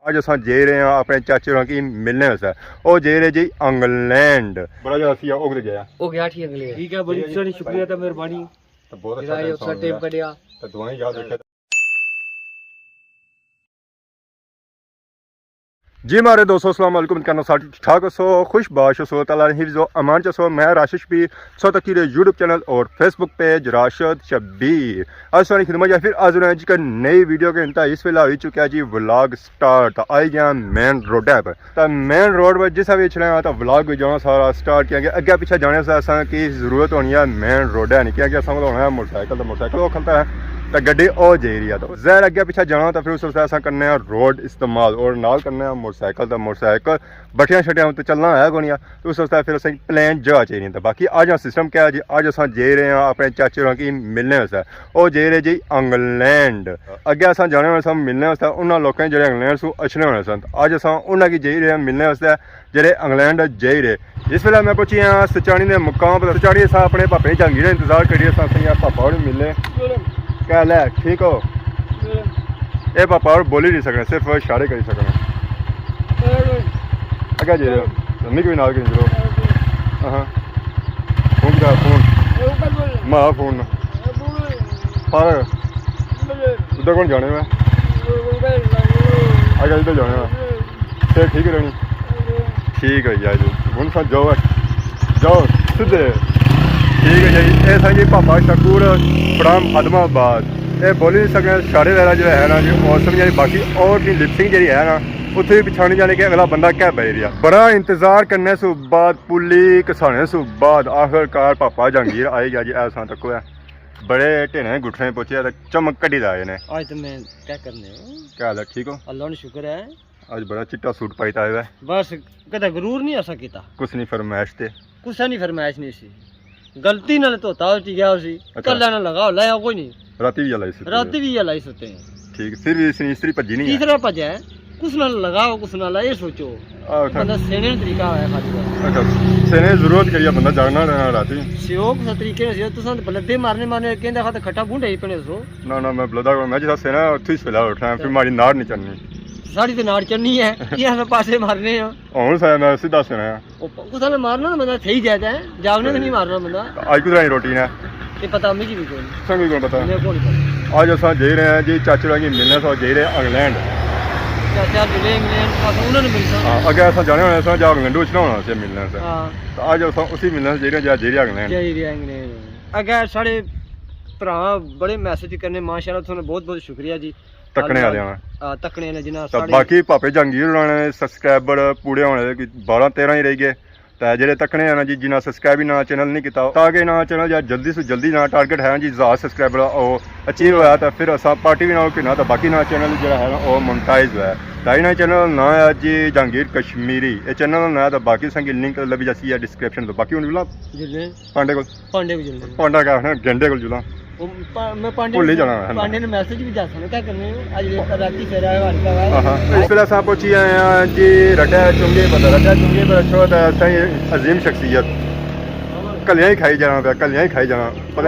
आज अस जे रहे हैं अपने चाचे होर की मिलने वास्ते वो जे रहे जी इंग्लैंड बड़ा ज्यादा सी ओ गया हो गया ठीक है बड़ी सारी शुक्रिया तो मेहरबानी तो बहुत अच्छा टाइम कटिया तो दुआएं याद रखे जी हमारे दोस्तों अस्सलाम वालेकुम कहना साथ ठीक ठाक सो खुश बाश सो तला हिफ्ज़ व अमान सो मैं राशिश भी सो तक यूट्यूब चैनल और फेसबुक पेज राशिद शब्बीर आज सारी खिदमत या फिर आज जी का नई वीडियो के इंतहा इस वेला हो चुका है जी व्लॉग स्टार्ट आई गया मेन रोड पर तो मेन रोड पर जिस भी चले तो व्लॉग भी जाना सारा स्टार्ट किया गया अगे पीछे जाने से असा की जरूरत होनी है मेन रोड है नहीं क्या असा होना है मोटरसाइकिल वो खलता है तो गड्डी ओ जा रही है तो जहर अगे पीछे जाना तो फिर उस वास्ते करने रोड इस्तेमाल और नाल करने मोटरसाइकिल तो मोटरसाइकिल बटियां शटियां तो चलना है कोई तो उस वास्ते फिर असें प्लेन जगह चाहिए तो बाकी अज सिस्टम क्या है जी अज अस जे रहे हैं अपने चाचे होर की मिलने वास्ते वो जे रहे जी इंग्लैंड अगे अस जाने वाले मिलने वास्ते उन्होंने लोगों जो इंग्लैंड से अच्छने होने सन अज अस उन्होंने की जाई रहे मिलने वास्ते जेह्ड़े इंग्लैंड जाई रहे इस वेले मैं पहुंची हाँ सचानी के मुकाम पर सचानी अस अपने पापे जहांगीर इंतजार करिए पापा होर मिले क्या है ठीक हो ये पापा और बोल ही नहीं सकने सिर्फ इशारे कर सकने अगर जे मम्मी कोई नाल करो हाँ फोन का फोन माँ फोन पर उधर कौन जाने में अगर इधर जाने में फिर ठीक रहनी ठीक है यार हूँ सा जाओ जाओ सीधे ठीक है जी ये था जी पापा शकूर फ्राम आदमाबाद ये बोल नहीं सकते इशारे वाला जो है ना जी मौसम यानी बाकी और की लिपसिंग जी है ना उत्थे भी पिछाने जाने के अगला बंदा क्या बह रहा बड़ा इंतजार करने से बाद पुली घसाने से बाद आखिरकार पापा जहांगीर आई गया जी ऐसा तक है बड़े ढेने गुठने पहुंचे चमक कड़ी लाए ने आज तो मैं क्या करने क्या हाल है ठीक हो अल्लाह ने शुक्र है आज बड़ा चिट्टा सूट पाई आया है बस कदा गरूर नहीं ऐसा किया कुछ नहीं फरमाइश थे कुछ नहीं फरमाइश नहीं सी गलती नाल धोता उठी गया उसी कल्ला ना लगाओ लाया कोई नहीं राती भी लाई सुते राती भी लाई सुते हैं ठीक फिर भी इसने इस्त्री भजी नहीं तीसरा भजा है कुछ ना लगाओ कुछ ना लाए सोचो बंदा सेने तरीका है खाली अच्छा सेने जरूरत करिए बंदा जागना रहना राती सियोक सा तरीके से तुसा बलदे मारने मारने कहंदा खा खट्टा बूंडे ही पने सो ना मैं बलदा मैं जिस सेना उठी सवेला उठना फिर मारी नाड़ नहीं चलनी साड़ी तो नाड़ चढ़नी है ये हमें पासे मारने हैं और सा मैं सीधा सेना कुछ ना मारना ना बंदा सही जाता है जागने तो नहीं मारना बंदा आज कुछ रोटी ने ये पता मुझे भी कोई संगी कौन पता मेरे को नहीं पता आज असा जा रहे हैं जी चाचे की मिलने तो जा रहे इंग्लैंड चाचा मिले इंग्लैंड उन्होंने मिलना हां अगे असा जाने वाले सा जा इंग्लैंड उछना होना से मिलने से हां तो आज असा उसी मिलने से जा रहे इंग्लैंड अगे सारे भरा बड़े मैसेज करने माशाल्लाह तुमने बहुत बहुत शुक्रिया जी तकने वाले तकने ने जिन्ना तो बाकी पापे जहांगीर होने सब्सक्राइबर पूरे होने 12-13 ही रह गए तो जेडे तकने हैं ना जी जिन्ना सब्सक्राइब ही ना चैनल नहीं किया ताकि ना चैनल या जल्दी से जल्दी ना टारगेट है जी 1000 सब्सक्राइबर अचीव होया तो फिर असा पार्टी भी ना किना तो बाकी ना चैनल जो है ना वो मोनेटाइज हुआ ताई ना चैनल ना है जी जहांगीर कश्मीरी ये चैनल ना तो बाकी संगी लिंक लभी जासी है डिस्क्रिप्शन तो बाकी जुला पांडे को पांडा का गेंडे को जुला मैं पांडे ने मैसेज भी जाता क्या करने आज राती फेरा है इस वेले अस पहुंची आए हैं जी रटा चुंगी पर अच्छो सही अजीम शख्सियत कलियां ही खाई जाना पे कलियां ही खाई जाना पता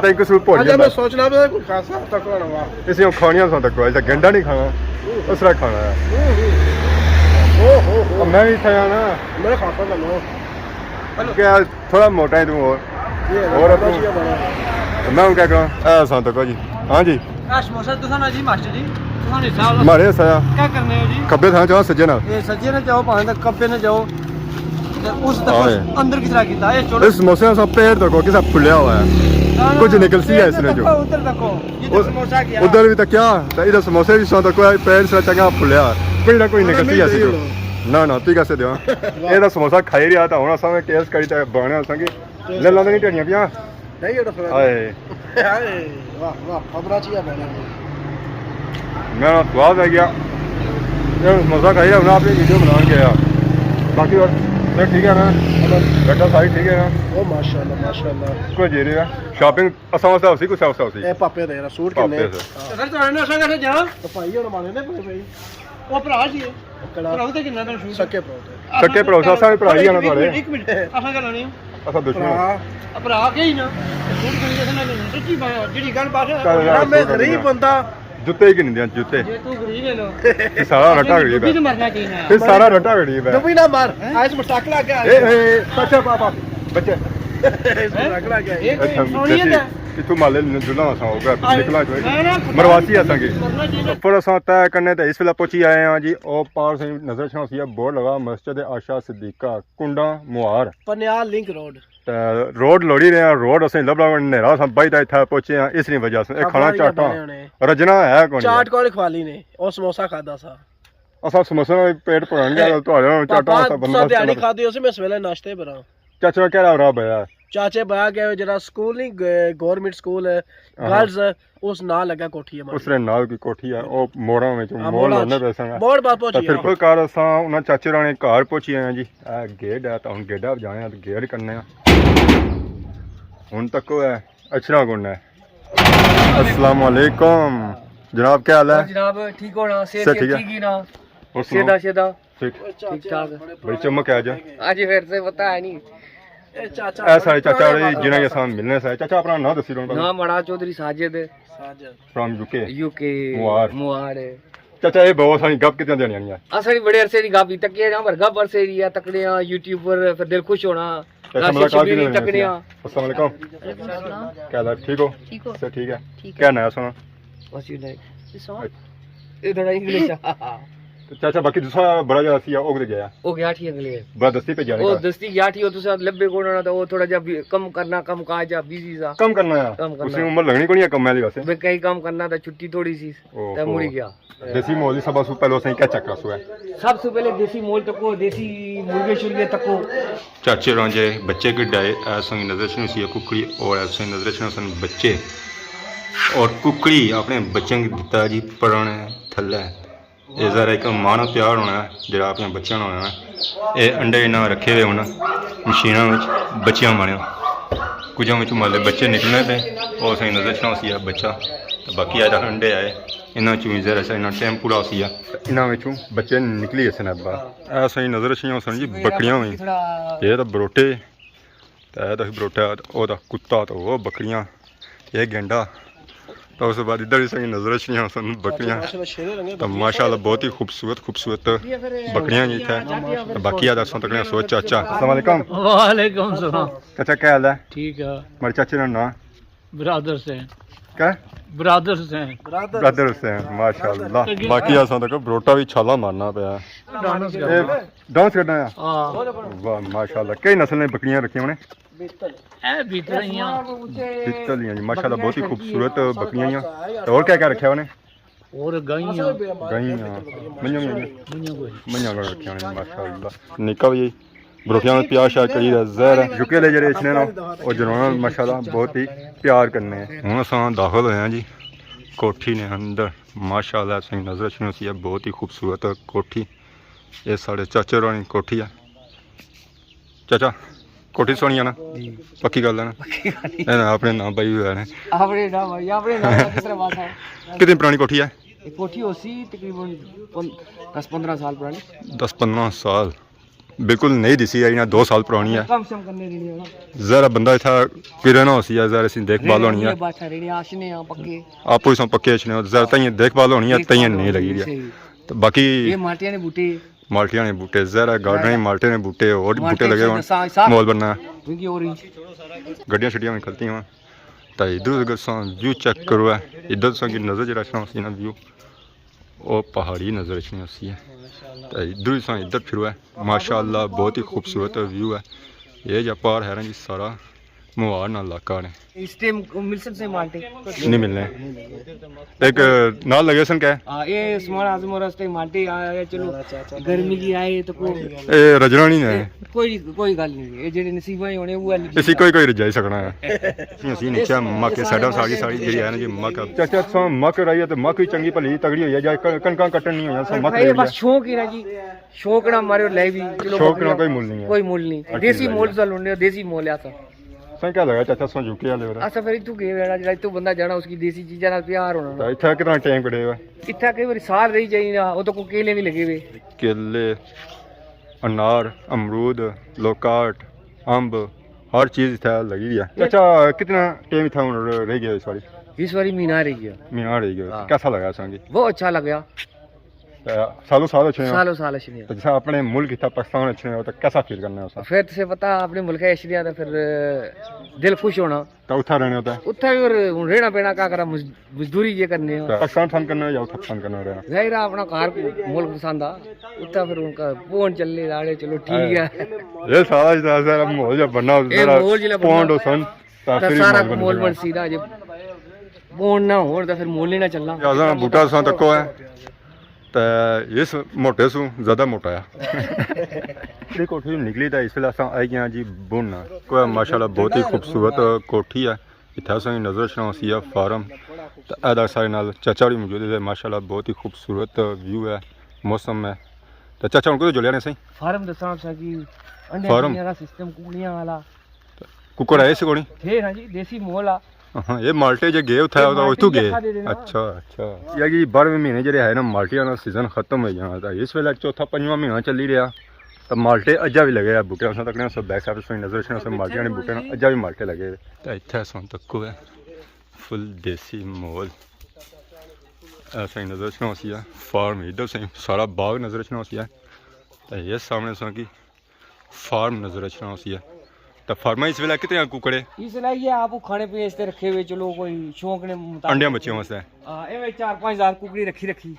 ही कुछ भोल जाता सोचना कुछ खासा तकड़ा इसे खानियां सा तक ऐसा गंडा नहीं खाना उसरा खाना है मैं भी खाया ना मैं खाता था क्या थोड़ा मोटा है तुम और मैं क्या करा ऐसा तक जी हाँ जी समोसा तुसा जी मास्टर जी मारे सया क्या करने हो जी खब्बे था जाओ सज्जे ना ये सज्जे ने जाओ पानी तक कब्बे ने जाओ उस तक अंदर किस तरह कीता है छोड़ इस समोसे का पेड़ तक किसा फुलिया हुआ है कुछ निकल सी है इसने जो उधर तको ये तो समोसा किया उधर भी तक क्या तो इधर समोसे भी सो तक पेड़ से चंगा फुलिया कोई ना कोई निकल सी है ना तू कैसे देवा ये तो समोसा खाई रहा था हुन असा टेस्ट करी ते बने संगी ले लांदे नहीं टेड़ियां पिया नहीं ये तो हाय वाह वाह खबरा चाहिए बने मैं स्वाद आ गया ये समोसा खाई रहा आपने वीडियो बना के आया बाकी और ठीक है ना बेटा सारी ठीक है ना ओ माशाल्लाह कोई जे रहा शॉपिंग असा वास्ते उसी कुछ उसी उसी ए पापे दे सूट किन्ने फिर तो आने असा कैसे जा तो भाई और माने ने भाई वो भरा जी भरा ते किन्ना दा शूट सके भरा असा भी भरा ही आना थोड़े एक मिनट असा गल नहीं असा दुश्मन भरा के ही ना सूट किन्ने कैसे ना सच्ची जेडी गल बात है मैं गरीब बंदा ਜੁੱਤੇ ਕਿ ਨਹੀਂ ਜੁੱਤੇ ਜੇ ਤੂੰ ਗਰੀਬ ਹੈ ਲੋ ਇਹ ਸਾਰਾ ਰੱਟਾ ਗਰੀਬ ਵੀ ਹੈ ਮਰਨਾ ਚਾਹੀਦਾ ਇਹ ਸਾਰਾ ਰੱਟਾ ਗਰੀਬ ਹੈ ਵੀ ਨਾ ਮਾਰ ਆਇਸ ਮਟਕ ਲੱਗ ਗਿਆ ਏ ਬੱਚਾ ਪਾਪਾ ਬੱਚੇ ਮਟਕ ਲੱਗ ਗਿਆ ਇਹ ਅੱਛਾ ਸੋਣੀ ਹੈ कितु माले जुलना असा होगा निकला जो मरवासी असांखे पर असां तय करने ते इस वेले पहुंची आए हैं जी और पार से नजर छां सी बोर्ड लगा मस्जिद आशा सिद्दीका कुंडा मुहार पन्याल लिंक रोड रोड लोड़ी रहे हैं रोड असें लबड़ा नेरा सा बाई ता इथा पहुंचे हैं इसनी वजह से खाना चाटा रजना है कौन चाट कौन खवाली ने और समोसा खाता सा असा समोसा पेट भरन गया तो चाटा सा बंदा दिहाड़ी खादी उसे मैं सवेले नाश्ते पर चाचा क्या रहा भैया चाचे बया गए जरा स्कूल नहीं गवर्नमेंट स्कूल गर्ल्स उस ना लगा कोठी है उसरे नाल की कोठी है ओ मोड़ा में मोड़ लेने पैसा मोड़ बात पहुंची फिर कोई कार असा उना चाचे राणे घर पहुंची आए जी आ गेट है तो हुन गेड़ा जाने तो गेट करने हुन तक है अचरा गुण है अस्सलाम वालेकुम जनाब क्या हाल है जनाब ठीक होना सेहत ठीक ही ना सीधा सीधा ठीक ठाक बड़ी चमक है आज फिर से पता है नहीं ऐसा चाचा जिन्हें ये साम मिलने से चाचा अपना नाम दसी रोन नाम बड़ा चौधरी साजिद फ्रॉम यूके मुहार चाचा ये बहुत सारी गप कितने देनी है असली बड़े अरसे दी गप तक है ना पर गप अरसे दी तकड़े यूट्यूब पर फिर दिल खुश होना तकड़े अस्सलाम वालेकुम क्या हाल ठीक हो सब ठीक है क्या नया सुना बस ये थोड़ा इंग्लिश चाचा बाकी दूसरा बड़ा जरा सी ओग गया ओ गया ठीक अगले बड़ा दस्ती पे जाने ओ दस्ती गया ठीक हो तो लब्बे कोना तो वो थोड़ा जा कम करना कम काज जा बिजी सा कम करना है उसकी उम्र लगनी कोनी है कम वाली वैसे वे कई काम करना था छुट्टी थोड़ी सी तब मुड़ी गया देसी मोल सब सु पहले सही क्या चक्कर सु है सबसे पहले देसी मोल तको देसी मुर्गे शुर्गे तको चाचे रोंजे बच्चे की डाय संग नजर सुन सी कुकड़ी और ऐसे नजर सुन बच्चे और कुकड़ी अपने बच्चों की दिता जी पुराने थल्ले ये जरा एक माना प्यार होना है जो अपने बच्चों होना है ये अंडे इन्हें रखे हुए होना मशीनों में बच्चियां मारिया कुछ में माले बच्चे निकलने थे और सही नजर छा सी बच्चा तो बाकी आए अंडे आए इन्हों चूँ जरा सा इन्होंने टाइम पूरा सी इन्हों बच्चे निकली इस नब्बा ऐ सही नजर छियाँ सन जी बकरियां हुई ये तो बरोटे तो बरोटा वो कुत्ता तो वो बकरियां ये गेंडा तो उस बाद इधर ही सही नजर छियाँ सन बकरियां तो माशाल्लाह बहुत ही खूबसूरत बकरियां जी थे तो बाकी आधा सौ तक सोच चाचा अस्सलाम वालेकुम वालेकुम सलाम चाचा क्या हाल है ठीक है मेरे चाचे का नाम ब्रदर से क्या ब्रदर से माशाल्लाह बाकी आधा तक बरोटा भी छाला मारना पाया डांस करना है वाह माशाल्लाह कई नस्ल ने बकरियां रखी उन्हें बीतलियां जी माशाल्लाह बहुत ही खूबसूरत बकरियां और क्या क्या रखा उन्हें और गाइयां मंझा रखिया उन्हें माशाल्लाह निका भी बरोटियां में प्यार शार करी जहर झुके ले जरे इछने ना और जनाना माशाल्लाह बहुत ही प्यार करने हुन असां दाखिल होए हैं जी कोठी ने अंदर माशाल्लाह सही नजर सुनो सी बहुत ही खूबसूरत कोठी ये साढ़े चाचे रानी कोठी है चाचा कोठी सोनी है ना पक्की गल है ना अपने नाम भाई हुआ है कितनी पुरानी कोठी है कोठी होसी तकरीबन 10-15 साल पुरानी 10-15 साल बिल्कुल नहीं दिसी है 2 साल पुरानी है कम शम करने देनी जरा बंदा इथा किरे ना होसी है जरा सी देखभाल होनी है बात रेडी आशने पक्के आपो सो पक्के आशने जरा तई देखभाल होनी है तई नहीं लगी है तो बाकी ये माटियां ने बूटे माल्टियां ने बूटे जरा गार्डन माल्टे ने बूटे और बूटे लगे हुए मॉल बनना गड्डियां छड्डियां निकलती हैं तो इधर उधर सा व्यू चेक करो है इधर सा की नजर जरा सी ना व्यू और पहाड़ी नजर सी है तो इधर सा इधर फिरो है माशाल्लाह बहुत ही खूबसूरत व्यू है ये जा पार है ना जी सारा मुहार ना इलाका ने इस टाइम मिल सकते हैं माल्टे नहीं मिलने एक नाल लगे सन क्या हां ये स्मॉल आजम रास्ते माल्टे आए चलो गर्मी की आए तो ए रजरानी ने कोई गल नहीं ये जेडे नसीबा होने वो इसी कोई रजाई सकना है ਅਸੀਂ ਨੀਚੇ ਮੱਕ ਕੇ ਸਾਡਾ ਸਾਰੀ ਜਿਹੜੀ ਹੈ ਨਾ ਜੀ ਮੱਕ ਚਾਚਾ ਸੋ ਮੱਕ ਰਹੀ ਹੈ ਤੇ ਮੱਕ ਵੀ ਚੰਗੀ ਭਲੀ ਤਗੜੀ ਹੋਈ ਹੈ ਜਾਂ ਕਣਕਾਂ ਕੱਟਣ ਨਹੀਂ ਹੋਈਆਂ ਸੋ ਮੱਕ ਇਹ ਬਸ ਸ਼ੌਕ ਹੀ ਨਾ ਜੀ ਸ਼ੌਕ ਨਾ ਮਾਰਿਓ ਲੈ ਵੀ ਚਲੋ ਸ਼ੌਕ ਨਾ ਕੋਈ ਮੁੱਲ ਨਹੀਂ ਦੇਸੀ ਮੁੱਲ ਚੱਲ ਹੁੰਦੇ ਦੇਸੀ ਮੁੱਲ ਆ ਸਾ सन क्या लगा चाचा सो झुके वाले वाला अच्छा फिर तू के वेड़ा जड़ा तू बंदा जाना उसकी देसी चीज़ां नाल प्यार होना तो इत्थे कितना टाइम कटेगा इत्थे कई बार साल रही जाई ना वो तो को केले भी लगे वे केले अनार अमरूद लोकाट अंब हर चीज इत्थे लगी हुई है चाचा कितना टाइम इत्थे रह गया इस बारी इस बारी मीना रही गया। मीना रही गया, हाँ। कैसा लगा संगी? बहुत अच्छा लगा। सालों साल अच्छे हैं। सालों साल अच्छे तो जैसा अपने मुल्क था पाकिस्तान अच्छे हैं तो कैसा फील करना है उसका? फिर तुझे पता अपने मुल्क है अच्छे तो फिर दिल खुश होना। तो उठा रहने होता है उत्थे भी और रहना पैना क्या करा, मजदूरी ये करने हो। पाकिस्तान पसंद करना है या उठा पसंद करना रहना? जाहिर है अपना घर मुल्क पसंद आ उत्था फिर उनका फोन चलने लाड़े चलो ठीक है। ये सारा जैसा माहौल जब बनना ये माहौल जिला पौंड सन सारा माहौल बन सीधा जब पौंड ना हो तो फिर मोल ना चलना। ज्यादा बूटा सा तको है तो इस मोटे सू ज्यादा मोटा है। ये कोठी निकली था इस वेले आई गया जी बुन कोई माशाल्लाह बहुत ही खूबसूरत कोठी है। इतना सी नजर शनासी है फार्म तो अदा सारे नाल चाचा भी मौजूद है। माशाल्लाह बहुत ही खूबसूरत व्यू है मौसम है। तो चाचा उनको जुलिया ने सही फार्म दसा कि फार्म का सिस्टम कुकड़ियां वाला कुकर है इस कोनी थे हां जी देसी मोल आ। हाँ ये माल्टे जो गए उठा उतू गए। अच्छा अच्छा या कि 12वें महीने जो है ना माल्टिया का सीजन खत्म हो जाना था। इस वेले चौथा पंजवां महीना चली रहा तो माल्टे अजा भी लगे बूटे तक सब बैक साइड से नजर से माल्टिया ने बूटे अजा भी माल्टे लगे। तो इतना सोन तक है फुल देसी मोल ऐसा ही नजर से फार्म इधर से सारा बाग नजर से तो ये सामने सो की फार्म नजर से तो फार्मा इस वेला कितने कुकड़े इस वेला ये आप खाने पीने से रखे हुए चलो कोई शौक ने अंडे बच्चे वास्ते ए 4-5 हजार कुकड़ी रखी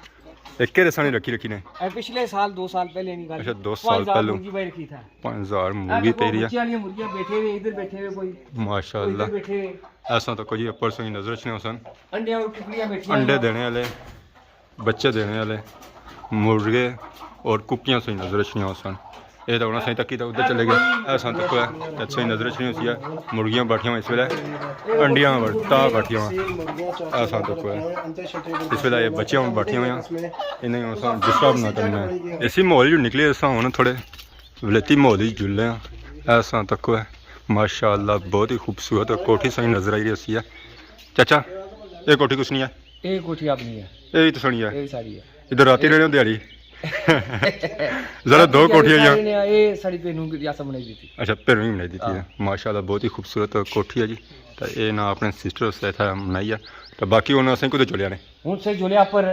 एक के रसानी रखी ने पिछले साल 2 साल पहले निकाली। अच्छा 2 साल पहले मुर्गी भाई रखी था 5000 मुर्गी तेरी है। मुर्गियां बैठे हुए इधर बैठे हुए कोई माशाल्लाह बैठे ऐसा तो कोई परसों ही नजर से सन अंडे और कुकड़ियां बैठी अंडे देने वाले बच्चे देने वाले मुर्गे और कुकियां से नजर से सन। ये तो सही तक तो उधर चले गए ऐसा तक है अच्छा ही नजर से है मुर्गियां बैठिया इस वेले अंडियां ता बैठिया ऐसा तक है इस वेले ये बच्चियां बैठिया हुई इन्हें डिस्टर्ब ना करना है। इसी माहौल जो निकले ऐसा होना थोड़े वलेती माहौल ही जुले ऐसा तक है। माशाल्लाह बहुत ही खूबसूरत कोठी सही नजर आई रही है। चाचा ये कोठी कुछ नहीं है ये कोठी अपनी है यही तो सुनी है यही सारी है इधर राती रहने दिहाड़ी जरा 2 कोठियां ये साड़ी पे नूंगी रियासत बनाई दी थी। अच्छा पेरवी बनाई दी थी माशाल्लाह बहुत ही खूबसूरत कोठी है जी। तो ये ना अपने सिस्टर से था बनाई है तो बाकी उन्होंने असें कुछ जुलिया ने हुन से जुलिया पर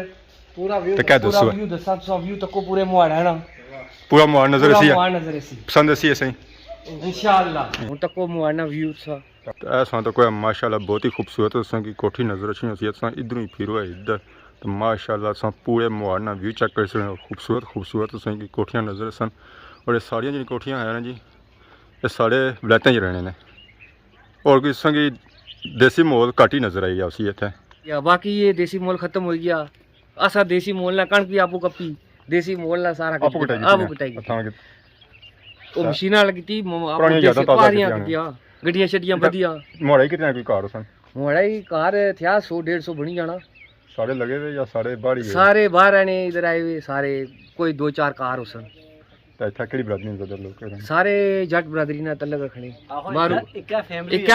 पूरा व्यू तो क्या दसो व्यू दसा तो व्यू तक को पूरे मुहाड़ है ना पूरा मुहाड़ नजर सी है मुहाड़ नजर सी पसंद सी है सही इंशाअल्लाह हुन तक को मुहाड़ ना व्यू सा ऐसा तो कोई माशाल्लाह बहुत ही खूबसूरत असें की कोठी नजर सी है। इधर ही फिरो है इधर तो माशाल्लाह सा पूरे मुहाड़ ना व्यू चेक कर सकते खूबसूरत खूबसूरत असें की कोठियां नजर सन। और ये सारियां जी कोठियां है ना जी ये सारे वलैतें च रहने ने और किस की देसी मोल घट ही नजर आई है उसी इतने। बाकी ये देसी मोल खत्म हो गया असा देसी मोल ना कणक भी आपू कपी देसी मोल ना सारा आपू कटाई ओ मशीना लगी थी गड्डियां शड्डियां बढ़िया। मोड़ा कितने कोई कार सन मोड़ा कार थिया 100-150 बनी जाना सारे लगे हुए या सारे बाहर ही सारे बाहर आने इधर आए हुए सारे कोई 2-4 कार उसन तो अच्छा केड़ी बरादरी ज्यादा लोग सारे जट बरादरी ना तलक रखने मारू इक्का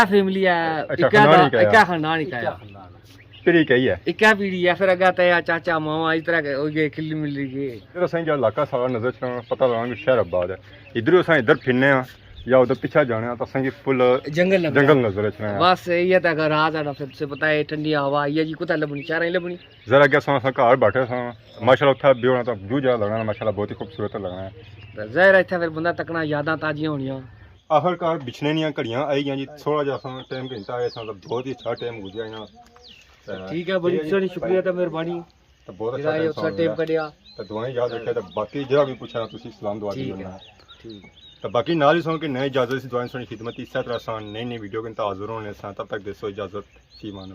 फैमिली है इक्का खानदान ही का पीढ़ी कही है इक्का पीढ़ी है फिर अगा तया चाचा मामा इस तरह के हो गए खिल्ली मिल रही है। इधर सही जो इलाका सारा नजर पता लगा कि शहर आबाद है इधर अस इधर फिरने या उधर पीछे जाने तो सही फुल जंगल नजर बस ये तक रात है फिर से पता है ठंडी हवा ये जी कुत्ता लबनी चार ही लबनी जरा क्या सा घर बैठे सा माशाल्लाह उठा भी होना तो व्यू ज्यादा लगना माशाल्लाह बहुत ही खूबसूरत लगना है। ज़ाहिर इतना फिर बंदा तकना यादां ताजियां होनियां आखिरकार बिछने नहीं घड़ियां आई गई जी थोड़ा जहा टाइम घंटा आया सा बहुत ही अच्छा टाइम गुजरा यहाँ। ठीक है बड़ी सारी शुक्रिया तो मेहरबानी तो बहुत अच्छा टाइम कढ़िया तो दुआएं याद रखे तो बाकी जरा भी पूछना तुसी सलाम दुआ दी तो बाकी नाल ही सुन के नए इजाजत से दुआएं सुनी खिदमत इस तरह नई वीडियो के हाजिर होने तब तक देसो इजाजत फी मान।